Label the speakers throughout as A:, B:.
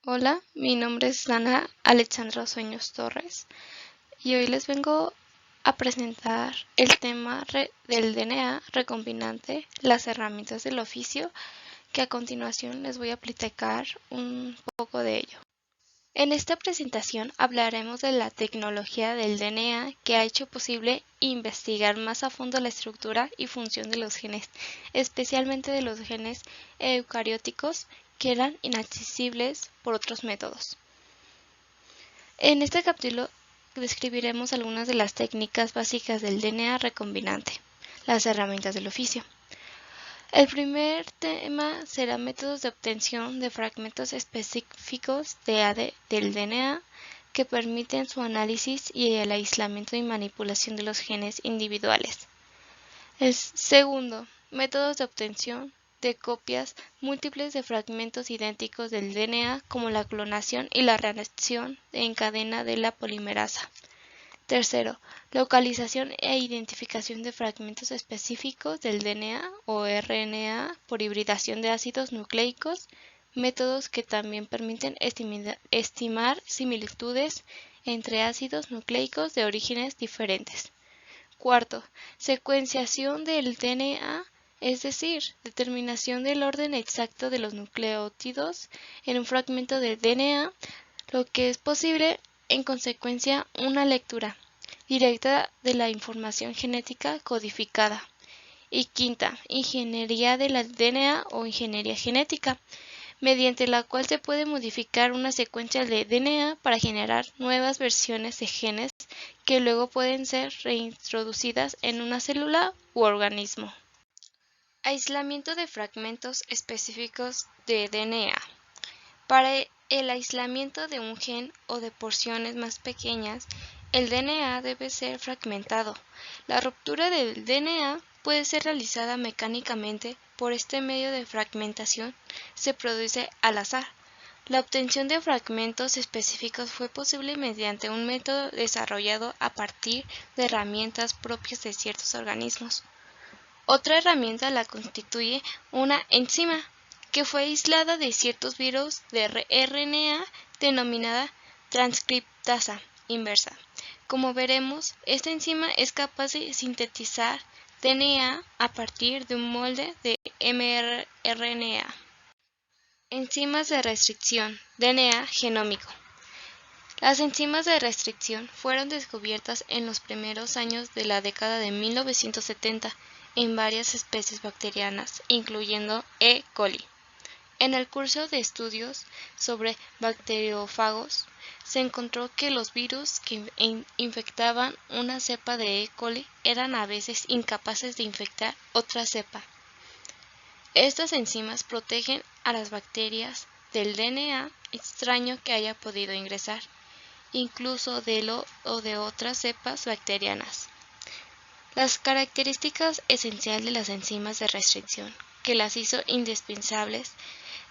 A: Hola, mi nombre es Dana Alexandra Sueños Torres y hoy les vengo a presentar el tema del DNA recombinante, las herramientas del oficio, que a continuación les voy a platicar un poco de ello. En esta presentación hablaremos de la tecnología del DNA que ha hecho posible investigar más a fondo la estructura y función de los genes, especialmente de los genes eucarióticos que eran inaccesibles por otros métodos. En este capítulo describiremos algunas de las técnicas básicas del DNA recombinante, las herramientas del oficio. El primer tema será métodos de obtención de fragmentos específicos del DNA que permiten su análisis y el aislamiento y manipulación de los genes individuales. El segundo, métodos de obtención de copias múltiples de fragmentos idénticos del DNA como la clonación y la reacción en cadena de la polimerasa. Tercero, localización e identificación de fragmentos específicos del DNA o RNA por hibridación de ácidos nucleicos, métodos que también permiten estimar similitudes entre ácidos nucleicos de orígenes diferentes. Cuarto, secuenciación del DNA, es decir, determinación del orden exacto de los nucleótidos en un fragmento de DNA, lo que es posible en consecuencia una lectura directa de la información genética codificada. Y quinta, ingeniería del DNA o ingeniería genética, mediante la cual se puede modificar una secuencia de DNA para generar nuevas versiones de genes que luego pueden ser reintroducidas en una célula u organismo. Aislamiento de fragmentos específicos de DNA. Para el aislamiento de un gen o de porciones más pequeñas, el DNA debe ser fragmentado. La ruptura del DNA puede ser realizada mecánicamente. Por este medio de fragmentación se produce al azar. La obtención de fragmentos específicos fue posible mediante un método desarrollado a partir de herramientas propias de ciertos organismos. Otra herramienta la constituye una enzima, que fue aislada de ciertos virus de RNA denominada transcriptasa inversa. Como veremos, esta enzima es capaz de sintetizar DNA a partir de un molde de mRNA. Enzimas de restricción, DNA genómico. Las enzimas de restricción fueron descubiertas en los primeros años de la década de 1970 en varias especies bacterianas, incluyendo E. coli. En el curso de estudios sobre bacteriófagos, se encontró que los virus que infectaban una cepa de E. coli eran a veces incapaces de infectar otra cepa. Estas enzimas protegen a las bacterias del DNA extraño que haya podido ingresar, incluso de otras cepas bacterianas. Las características esenciales de las enzimas de restricción, que las hizo indispensables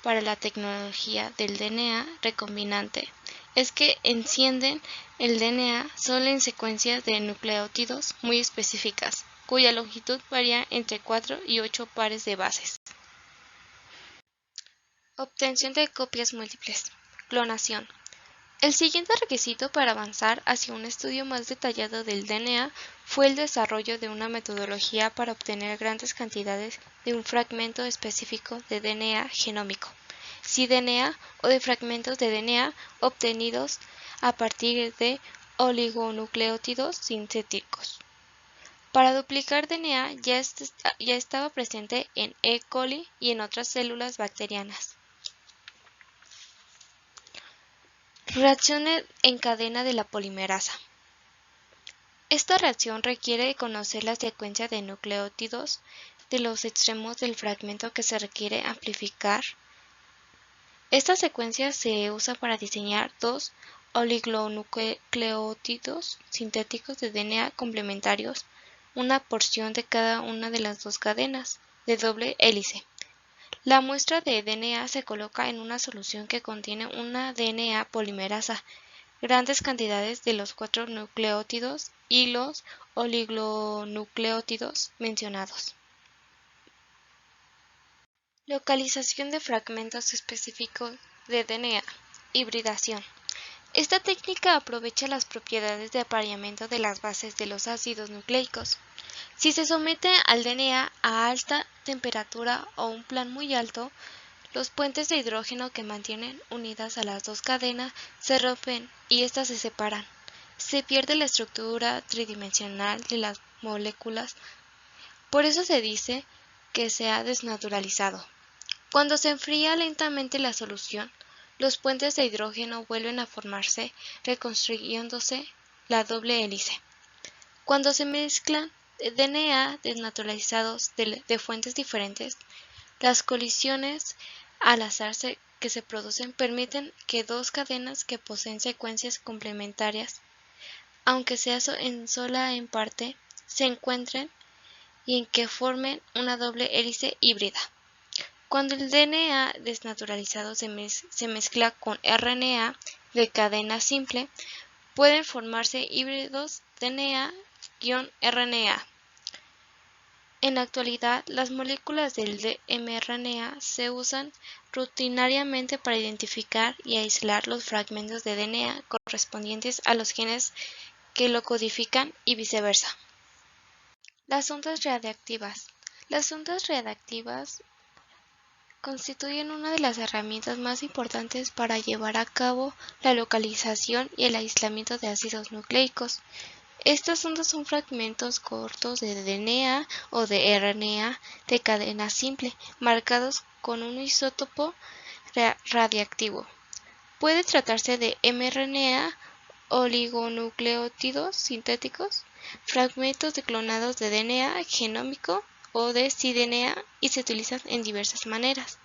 A: para la tecnología del DNA recombinante, es que encienden el DNA solo en secuencias de nucleótidos muy específicas, cuya longitud varía entre 4 y 8 pares de bases. Obtención de copias múltiples. Clonación. El siguiente requisito para avanzar hacia un estudio más detallado del DNA fue el desarrollo de una metodología para obtener grandes cantidades de un fragmento específico de DNA genómico, cDNA o de fragmentos de DNA obtenidos a partir de oligonucleótidos sintéticos. Para duplicar DNA ya estaba presente en E. coli y en otras células bacterianas. Reacción en cadena de la polimerasa. Esta reacción requiere conocer la secuencia de nucleótidos de los extremos del fragmento que se requiere amplificar. Esta secuencia se usa para diseñar dos oligonucleótidos sintéticos de DNA complementarios, una porción de cada una de las dos cadenas de doble hélice. La muestra de DNA se coloca en una solución que contiene una DNA polimerasa, grandes cantidades de los 4 nucleótidos y los oligonucleótidos mencionados. Localización de fragmentos específicos de DNA. Hibridación. Esta técnica aprovecha las propiedades de apareamiento de las bases de los ácidos nucleicos. Si se somete al DNA a alta temperatura o un plan muy alto, los puentes de hidrógeno que mantienen unidas a las dos cadenas se rompen y éstas se separan. Se pierde la estructura tridimensional de las moléculas. Por eso se dice que se ha desnaturalizado. Cuando se enfría lentamente la solución, los puentes de hidrógeno vuelven a formarse, reconstruyéndose la doble hélice. Cuando se mezclan DNA desnaturalizados de fuentes diferentes, las colisiones al azar que se producen permiten que dos cadenas que poseen secuencias complementarias, aunque sea sola en parte, se encuentren y en que formen una doble hélice híbrida. Cuando el DNA desnaturalizado se mezcla con RNA de cadena simple, pueden formarse híbridos DNA-RNA. En la actualidad, las moléculas del mRNA se usan rutinariamente para identificar y aislar los fragmentos de DNA correspondientes a los genes que lo codifican y viceversa. Las ondas radiactivas. Las ondas radiactivas constituyen una de las herramientas más importantes para llevar a cabo la localización y el aislamiento de ácidos nucleicos. Estas ondas son fragmentos cortos de DNA o de RNA de cadena simple, marcados con un isótopo radiactivo. Puede tratarse de mRNA, oligonucleótidos sintéticos, fragmentos clonados de DNA genómico o de cDNA y se utilizan en diversas maneras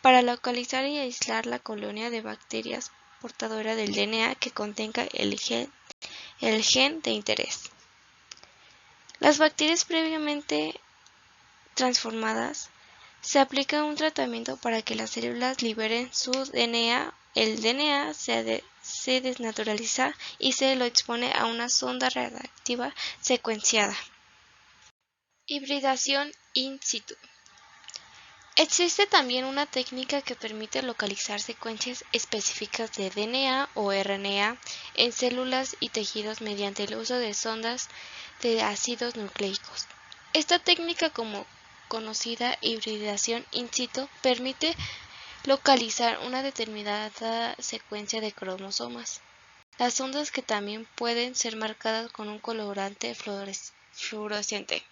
A: para localizar y aislar la colonia de bacterias portadora del DNA que contenga el gen de interés. Las bacterias previamente transformadas se aplica un tratamiento para que las células liberen su DNA. El DNA se desnaturaliza y se lo expone a una sonda radiactiva secuenciada. Hibridación in situ. Existe también una técnica que permite localizar secuencias específicas de DNA o RNA en células y tejidos mediante el uso de sondas de ácidos nucleicos. Esta técnica, como conocida hibridación in situ, permite localizar una determinada secuencia de cromosomas. Las sondas que también pueden ser marcadas con un colorante fluorescente.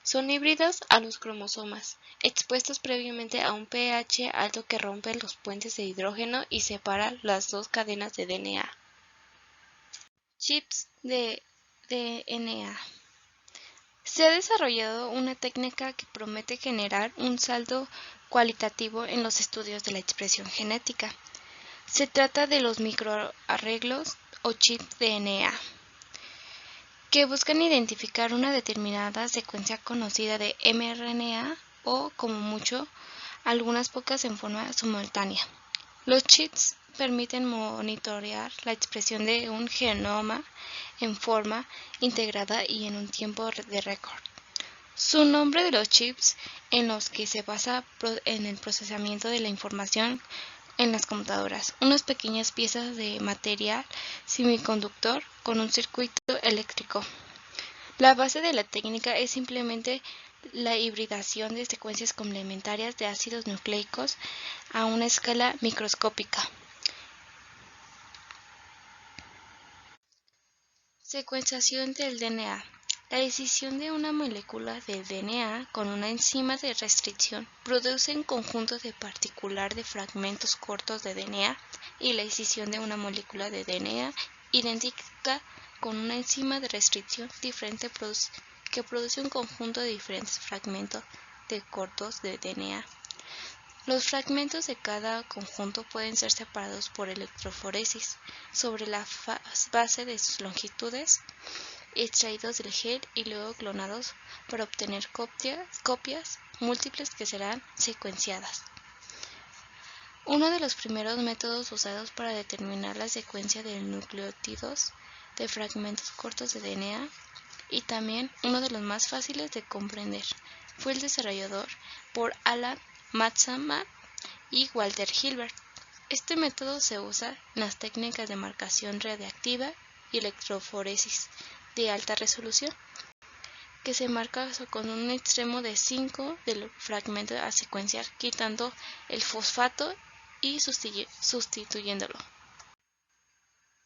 A: Son híbridas a los cromosomas, expuestos previamente a un pH alto que rompe los puentes de hidrógeno y separa las dos cadenas de DNA. Chips de DNA. Se ha desarrollado una técnica que promete generar un salto cualitativo en los estudios de la expresión genética. Se trata de los microarreglos o chips DNA, que buscan identificar una determinada secuencia conocida de mRNA o, como mucho, algunas pocas en forma simultánea. Los chips permiten monitorear la expresión de un genoma en forma integrada y en un tiempo de récord. Su nombre de los chips, en los que se basa en el procesamiento de la información en las computadoras, unas pequeñas piezas de material semiconductor con un circuito eléctrico. La base de la técnica es simplemente la hibridación de secuencias complementarias de ácidos nucleicos a una escala microscópica. Secuenciación del DNA. La decisión de una molécula de DNA con una enzima de restricción produce un conjunto particular de fragmentos cortos de DNA y la decisión de una molécula de DNA idéntica con una enzima de restricción diferente que produce un conjunto de diferentes fragmentos cortos de DNA. Los fragmentos de cada conjunto pueden ser separados por electroforesis sobre la base de sus longitudes, extraídos del gel y luego clonados para obtener copias múltiples que serán secuenciadas. Uno de los primeros métodos usados para determinar la secuencia de nucleótidos de fragmentos cortos de DNA y también uno de los más fáciles de comprender fue el desarrollado por Alan Matsama y Walter Hilbert. Este método se usa en las técnicas de marcación radiactiva y electroforesis de alta resolución, que se marca con un extremo de 5 del fragmento a secuenciar, quitando el fosfato y sustituyéndolo.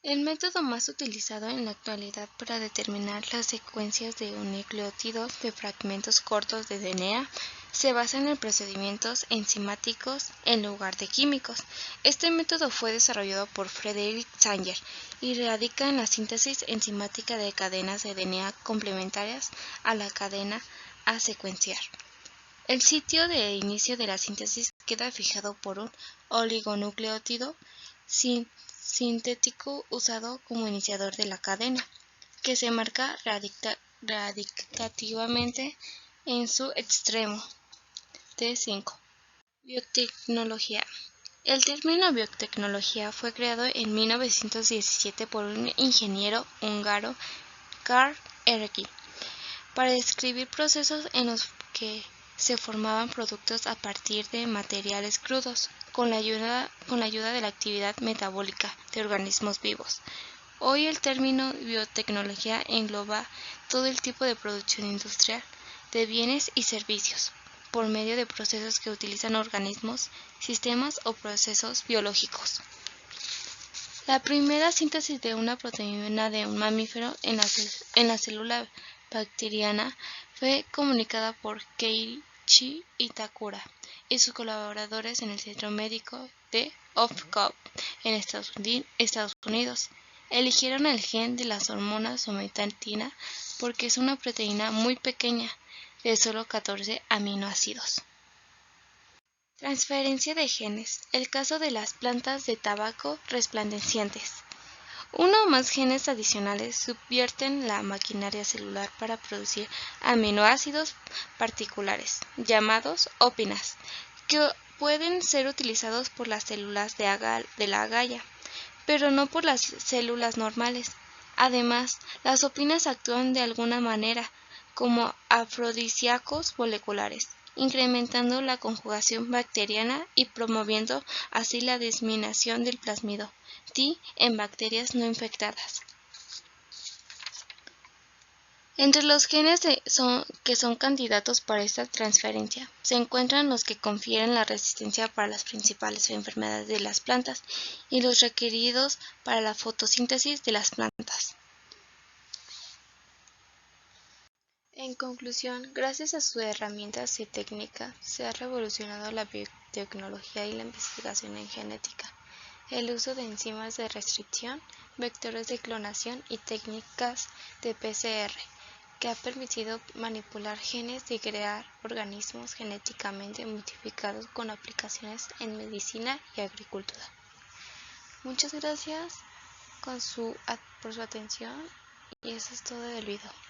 A: El método más utilizado en la actualidad para determinar las secuencias de un nucleótido de fragmentos cortos de DNA se basa en procedimientos enzimáticos en lugar de químicos. Este método fue desarrollado por Frederick Sanger y radica en la síntesis enzimática de cadenas de DNA complementarias a la cadena a secuenciar. El sitio de inicio de la síntesis queda fijado por un oligonucleótido sintético usado como iniciador de la cadena, que se marca radicativamente en su extremo T5. Biotecnología. El término biotecnología fue creado en 1917 por un ingeniero húngaro, Karl Ereky, para describir procesos en los que se formaban productos a partir de materiales crudos, con la ayuda de la actividad metabólica de organismos vivos. Hoy el término biotecnología engloba todo el tipo de producción industrial de bienes y servicios, por medio de procesos que utilizan organismos, sistemas o procesos biológicos. La primera síntesis de una proteína de un mamífero en la célula bacteriana fue comunicada por Keiichi Itakura y sus colaboradores en el Centro Médico de Oak Grove, en Estados Unidos. Eligieron el gen de las hormonas somatina porque es una proteína muy pequeña, de solo 14 aminoácidos. Transferencia de genes. El caso de las plantas de tabaco resplandecientes. Uno o más genes adicionales subvierten la maquinaria celular para producir aminoácidos particulares, llamados opinas, que pueden ser utilizados por las células de la agalla, pero no por las células normales. Además, las opinas actúan de alguna manera como afrodisíacos moleculares, incrementando la conjugación bacteriana y promoviendo así la diseminación del plásmido T en bacterias no infectadas. Entre los genes que son candidatos para esta transferencia se encuentran los que confieren la resistencia para las principales enfermedades de las plantas y los requeridos para la fotosíntesis de las plantas. En conclusión, gracias a sus herramientas y técnicas, se ha revolucionado la biotecnología y la investigación en genética. El uso de enzimas de restricción, vectores de clonación y técnicas de PCR, que ha permitido manipular genes y crear organismos genéticamente modificados con aplicaciones en medicina y agricultura. Muchas gracias por su atención y eso es todo del video.